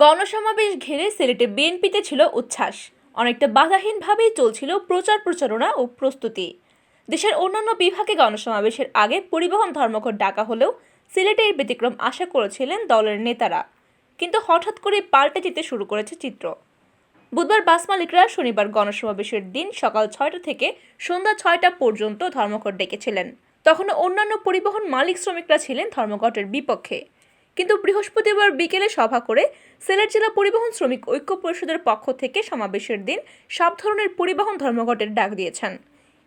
গণসমাবেশ ঘিরে সিলেটে বিএনপিতে ছিল উচ্ছ্বাস। অনেকটা বাধাহীনভাবেই চলছিল প্রচার প্রচারণা ও প্রস্তুতি। দেশের অন্যান্য বিভাগে গণসমাবেশের আগে পরিবহন ধর্মঘট ডাকা হলেও সিলেটে এর ব্যতিক্রম আশা করেছিলেন দলের নেতারা, কিন্তু হঠাৎ করে পাল্টে যেতে শুরু করেছে চিত্র। বুধবার বাস মালিকরা শনিবার গণসমাবেশের দিন সকাল ৬টা থেকে সন্ধ্যা ৬টা পর্যন্ত ধর্মঘট ডেকেছিলেন। তখনও অন্যান্য পরিবহন মালিক শ্রমিকরা ছিলেন ধর্মঘটের বিপক্ষে, কিন্তু বৃহস্পতিবার বিকেলে সভা করে সিলেট জেলা পরিবহন শ্রমিক ঐক্য পরিষদের পক্ষ থেকে সমাবেশের দিন সব ধরনের পরিবহন ধর্মঘটের ডাক দিয়েছেন।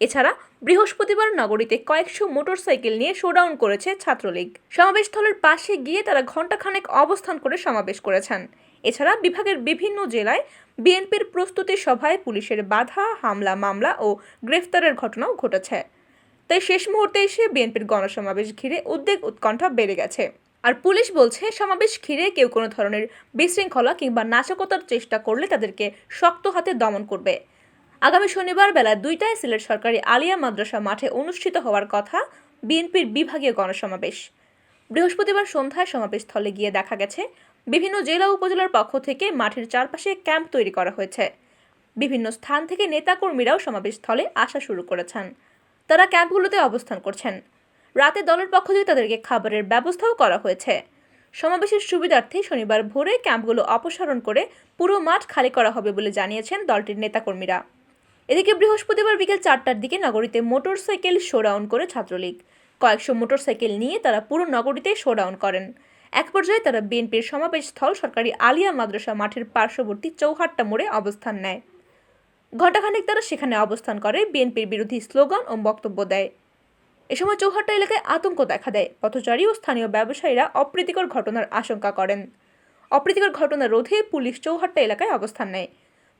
এছাড়া বৃহস্পতিবার নগরীতে কয়েকশো মোটরসাইকেল নিয়ে শোডাউন করেছে ছাত্রলীগ। সমাবেশস্থলের পাশে গিয়ে তারা ঘণ্টাখানেক অবস্থান করে সমাবেশ করেছেন। এছাড়া বিভাগের বিভিন্ন জেলায় বিএনপির প্রস্তুতি সভায় পুলিশের বাধা, হামলা, মামলা ও গ্রেফতারের ঘটনাও ঘটেছে। তাই শেষ মুহূর্তে এসে বিএনপির গণসমাবেশ ঘিরে উদ্বেগ উৎকণ্ঠা বেড়ে গেছে। আর পুলিশ বলছে, সমাবেশ ঘিরে কেউ কোনো ধরনের বিশৃঙ্খলা কিংবা নাশকতার চেষ্টা করলে তাদেরকে শক্ত হাতে দমন করবে। আগামী শনিবার বেলা 2টায় সিলেট সরকারি আলিয়া মাদ্রাসা মাঠে অনুষ্ঠিত হওয়ার কথা বিএনপির বিভাগীয় গণসমাবেশ। বৃহস্পতিবার সন্ধ্যায় সমাবেশস্থলে গিয়ে দেখা গেছে বিভিন্ন জেলা উপজেলার পক্ষ থেকে মাঠের চারপাশে ক্যাম্প তৈরি করা হয়েছে। বিভিন্ন স্থান থেকে নেতাকর্মীরাও সমাবেশস্থলে আসা শুরু করেছেন। তারা ক্যাম্পগুলোতে অবস্থান করছেন। রাতে দলের পক্ষ থেকে তাদেরকে খাবারের ব্যবস্থাও করা হয়েছে। সমাবেশের সুবিধার্থে শনিবার ভোরে ক্যাম্পগুলো অপসারণ করে পুরো মাঠ খালি করা হবে বলে জানিয়েছেন দলটির নেতাকর্মীরা। এদিকে বৃহস্পতিবার বিকেল 4টার দিকে নগরীতে মোটরসাইকেল শোডাউন করে ছাত্রলীগ। কয়েকশো মোটরসাইকেল নিয়ে তারা পুরো নগরীতে শোডাউন করেন। এক পর্যায়ে তারা বিএনপির সমাবেশস্থল সরকারি আলিয়া মাদ্রাসা মাঠের পার্শ্ববর্তী চৌহাট্টা মোড়ে অবস্থান নেয়। ঘণ্টাখানেক তারা সেখানে অবস্থান করে বিএনপির বিরোধী স্লোগান ও বক্তব্য দেয়। এ সময় চৌহাট্টা এলাকায় আতঙ্ক দেখা দেয়। পথচারী ও স্থানীয় ব্যবসায়ীরা অপ্রীতিকর ঘটনার আশঙ্কা করেন। অপ্রীতিকর ঘটনা রোধে পুলিশ চৌহাট্টা এলাকায় অবস্থান নেয়।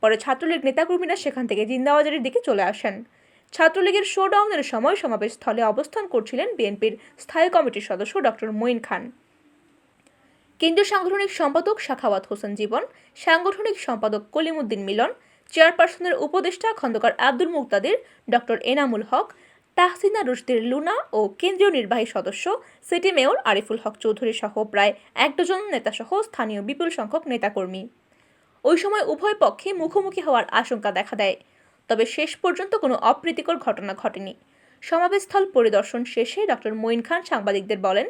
পরে ছাত্রলীগ নেতাকর্মীরা সেখান থেকে জিন্দাবাজারের দিকে চলে আসেন। ছাত্রলীগের শোডাউনের সময় সমাবেশস্থলে অবস্থান করছিলেন বিএনপির স্থায়ী কমিটির সদস্য ডক্টর মঈন খান, কেন্দ্রীয় সাংগঠনিক সম্পাদক সাখাওয়াত হোসেন জীবন, সাংগঠনিক সম্পাদক কলিমুদ্দিন মিলন, চেয়ারপারসনের উপদেষ্টা খন্দকার আব্দুল মুক্তাদির, ডক্টর এনামুল হক, তাহসিনা রুশদির লুনা ও কেন্দ্রীয় নির্বাহী সদস্য সিটি মেয়র আরিফুল হক চৌধুরী সহ প্রায় 1 ডজন নেতাসহ স্থানীয় বিপুল সংখ্যক নেতাকর্মী। ওই সময় উভয় পক্ষে মুখোমুখি হওয়ার আশঙ্কা দেখা দেয়, তবে শেষ পর্যন্ত কোনো অপ্রীতিকর ঘটনা ঘটেনি। সমাবেশস্থল পরিদর্শন শেষে ডক্টর মঈন খান সাংবাদিকদের বলেন,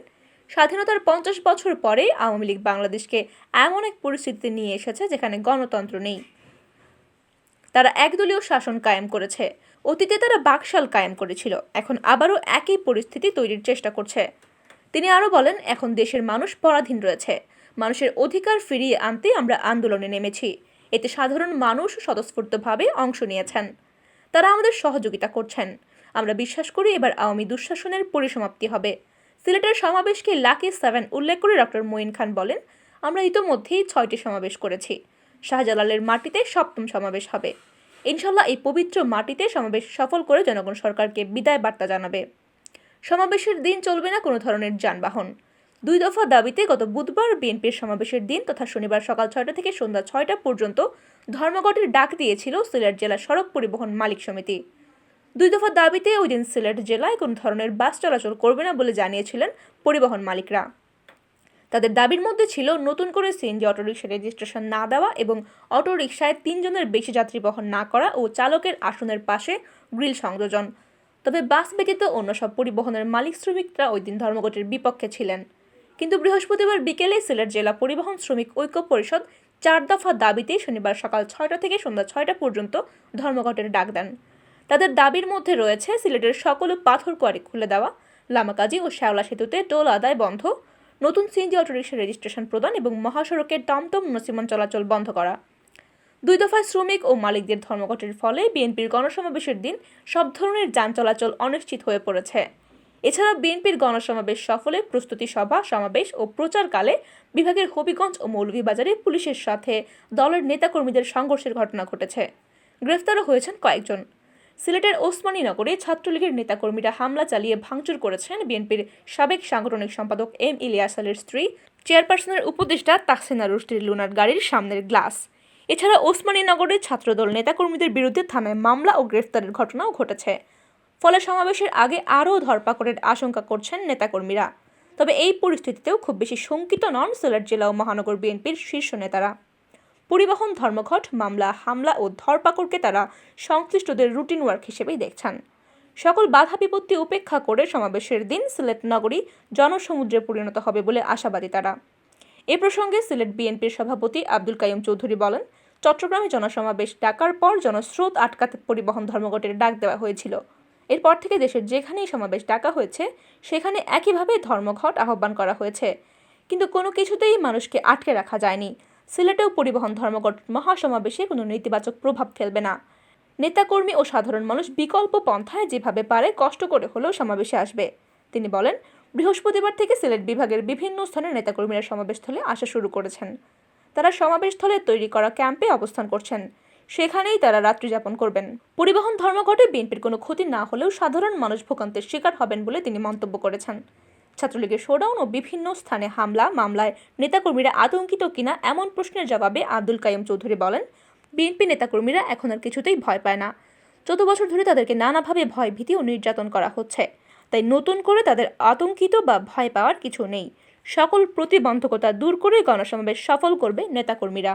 স্বাধীনতার 50 বছর পরে আওয়ামী লীগ বাংলাদেশকে এমন এক পরিস্থিতিতে নিয়ে এসেছে যেখানে গণতন্ত্র নেই। তারা একদলীয় শাসন কায়েম করেছে। অতীতে তারা বাকশাল কায়েম করেছিল, এখন আবারও একই পরিস্থিতি তৈরির চেষ্টা করছে। তিনি আরও বলেন, এখন দেশের মানুষ পরাধীন রয়েছে। মানুষের অধিকার ফিরিয়ে আনতে আমরা আন্দোলনে নেমেছি। এতে সাধারণ মানুষ স্বতঃস্ফূর্তভাবে অংশ নিয়েছেন। তারা আমাদের সহযোগিতা করছেন। আমরা বিশ্বাস করি এবার আওয়ামী দুঃশাসনের পরিসমাপ্তি হবে। সিলেটের সমাবেশকে লাকি 7 উল্লেখ করে ডক্টর মঈন খান বলেন, আমরা ইতোমধ্যেই 6টি সমাবেশ করেছি। শাহজালালের মাটিতে 7ম সমাবেশ হবে। ইনশাল্লাহ এই পবিত্র মাটিতে সমাবেশ সফল করে জনগণ সরকারকে বিদায় বার্তা জানাবে। সমাবেশের দিন চলবে না কোনো ধরনের যানবাহন। 2 দফা দাবিতে গত বুধবার বিএনপির সমাবেশের দিন তথা শনিবার সকাল 6টা থেকে সন্ধ্যা 6টা পর্যন্ত ধর্মঘটের ডাক দিয়েছিল সিলেট জেলা সড়ক পরিবহন মালিক সমিতি। 2 দফা দাবিতে ওই দিন সিলেট জেলায় কোনো ধরনের বাস চলাচল করবে না বলে জানিয়েছিলেন পরিবহন মালিকরা। তাদের দাবির মধ্যে ছিল নতুন করে সিএনজি অটোরিকশা রেজিস্ট্রেশন না দেওয়া এবং অটোরিকশায় 3 জনের বেশি যাত্রী বহন না করা ও চালকের আসনের পাশে গ্রিল সংযোজন। তবে বাস ব্যতীত অন্য সব পরিবহনের মালিক শ্রমিকরা ওই দিন ধর্মঘটের বিপক্ষে ছিলেন। কিন্তু বৃহস্পতিবার বিকেলে সিলেট জেলা পরিবহন শ্রমিক ঐক্য পরিষদ 4 দফা দাবিতে শনিবার সকাল 6টা থেকে সন্ধ্যা 6টা পর্যন্ত ধর্মঘটের ডাক দেন। তাদের দাবির মধ্যে রয়েছে সিলেটের সকল পাথর কোয়ারি খুলে দেওয়া, লামাকাজি ও শ্যাওলা সেতুতে টোল আদায় বন্ধ, নতুন সিএনজি অটোরিকশা রেজিস্ট্রেশন প্রদান এবং মহাসড়কে টমটম নসিমন চলাচল বন্ধ করা। 2 দফায় শ্রমিক ও মালিকদের ধর্মঘটের ফলে বিএনপির গণসমাবেশের দিন সব ধরনের যান চলাচল অনিশ্চিত হয়ে পড়েছে। এছাড়া বিএনপির গণসমাবেশ সফলে প্রস্তুতি সভা, সমাবেশ ও প্রচারকালে বিভাগের হবিগঞ্জ ও মৌলভীবাজারে পুলিশের সাথে দলের নেতাকর্মীদের সংঘর্ষের ঘটনা ঘটেছে। গ্রেফতারও হয়েছেন কয়েকজন। সিলেটের ওসমানীনগরে ছাত্রলীগের নেতাকর্মীরা হামলা চালিয়ে ভাঙচুর করেছেন বিএনপির সাবেক সাংগঠনিক সম্পাদক এম ইলিয়াস আলীর স্ত্রী, চেয়ারপারসনের উপদেষ্টা তাহসিনা রুশদির লুনার গাড়ির সামনের গ্লাস। এছাড়া ওসমানীনগরে ছাত্রদল নেতাকর্মীদের বিরুদ্ধে থানায় মামলা ও গ্রেফতারের ঘটনাও ঘটেছে। ফলে সমাবেশের আগে আরও ধরপাকড়ের আশঙ্কা করছেন নেতাকর্মীরা। তবে এই পরিস্থিতিতেও খুব বেশি শঙ্কিত নন সিলেট জেলা ও মহানগর বিএনপির শীর্ষ নেতারা। পরিবহন ধর্মঘট, মামলা, হামলা ও ধরপাকড়কে তারা সংশ্লিষ্টদের রুটিন ওয়ার্ক হিসেবেই দেখছেন। সকল বাধা বিপত্তি উপেক্ষা করে সমাবেশের দিন সিলেট নগরী জনসমুদ্রে পরিণত হবে বলে আশাবাদী তারা। এ প্রসঙ্গে সিলেট বিএনপির সভাপতি আব্দুল কাইয়ুম চৌধুরী বলেন, চট্টগ্রামে জনসমাবেশ ডাকার পর জনস্রোত আটকাতে পরিবহন ধর্মঘটের ডাক দেওয়া হয়েছিল। এরপর থেকে দেশের যেখানেই সমাবেশ ডাকা হয়েছে সেখানে একইভাবে ধর্মঘট আহ্বান করা হয়েছে, কিন্তু কোনো কিছুতেই মানুষকে আটকে রাখা যায়নি। সিলেটেও পরিবহন ধর্মঘট মহাসমাবেশে কোনো নেতিবাচক প্রভাব ফেলবে না। নেতাকর্মী ও সাধারণ মানুষ বিকল্প পন্থায় যেভাবে পারে কষ্ট করে হলেও সমাবেশে আসবে। তিনি বলেন, বৃহস্পতিবার থেকে সিলেট বিভাগের বিভিন্ন স্থানে নেতাকর্মীরা সমাবেশস্থলে আসা শুরু করেছেন। তারা সমাবেশস্থলে তৈরি করা ক্যাম্পে অবস্থান করছেন, সেখানেই তারা রাত্রি যাপন করবেন। পরিবহন ধর্মঘটে বিএনপির কোনো ক্ষতি না হলেও সাধারণ মানুষ ভোগান্তির শিকার হবেন বলে তিনি মন্তব্য করেছেন। ছাত্রলীগের শোডাউন ও বিভিন্ন স্থানে হামলা মামলায় নেতাকর্মীরা আতঙ্কিত কিনা এমন প্রশ্নের জবাবে আব্দুল কাইয়ুম চৌধুরী বলেন, বিএনপি নেতাকর্মীরা এখন আর কিছুতেই ভয় পায় না। 14 বছর ধরে তাদেরকে নানাভাবে ভয় ভীতি ও নির্যাতন করা হচ্ছে, তাই নতুন করে তাদের আতঙ্কিত বা ভয় পাওয়ার কিছু নেই। সকল প্রতিবন্ধকতা দূর করে গণসমাবেশ সফল করবে নেতাকর্মীরা।